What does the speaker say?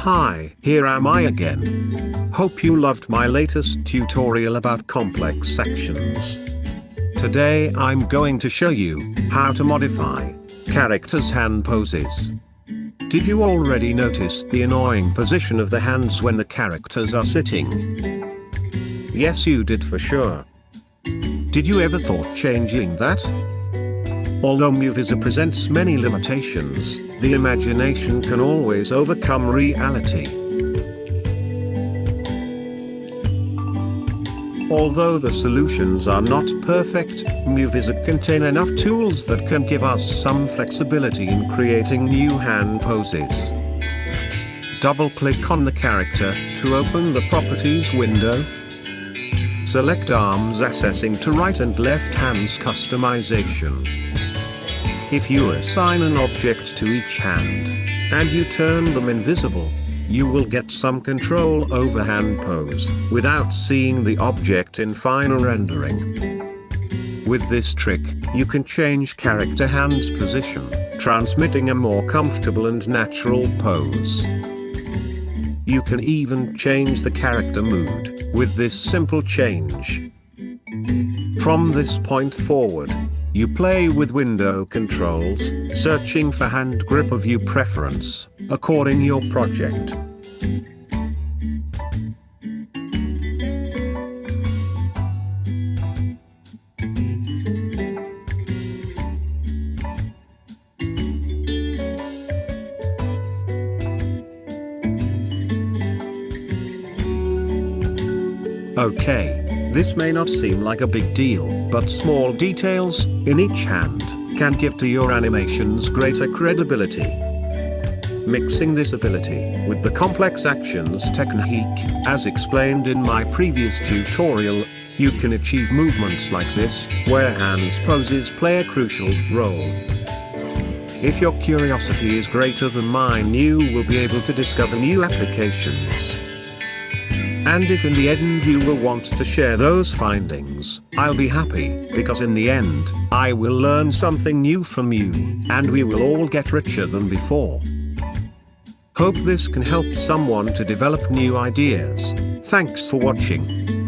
Hi, here am I again. Hope you loved my latest tutorial about complex sections. Today I'm going to show you how to modify characters' hand poses. Did you already notice the annoying position of the hands when the characters are sitting? Yes, you did for sure. Did you ever thought changing that? Although Movies presents many limitations, the imagination can always overcome reality. Although the solutions are not perfect, Movies contain enough tools that can give us some flexibility in creating new hand poses. Double-click on the character to open the Properties window. Select Arms Accessing to right and left hands customization. If you assign an object to each hand, and you turn them invisible, you will get some control over hand pose, without seeing the object in final rendering. With this trick, you can change character hands position, transmitting a more comfortable and natural pose. You can even change the character mood, with this simple change. From this point forward, you play with window controls, searching for hand grip of your preference, according your project. Okay. This may not seem like a big deal, but small details in each hand can give to your animations greater credibility. Mixing this ability with the complex actions technique, as explained in my previous tutorial, you can achieve movements like this, where hands poses play a crucial role. If your curiosity is greater than mine, you will be able to discover new applications. And if in the end you will want to share those findings, I'll be happy, because in the end, I will learn something new from you, and we will all get richer than before. Hope this can help someone to develop new ideas. Thanks for watching.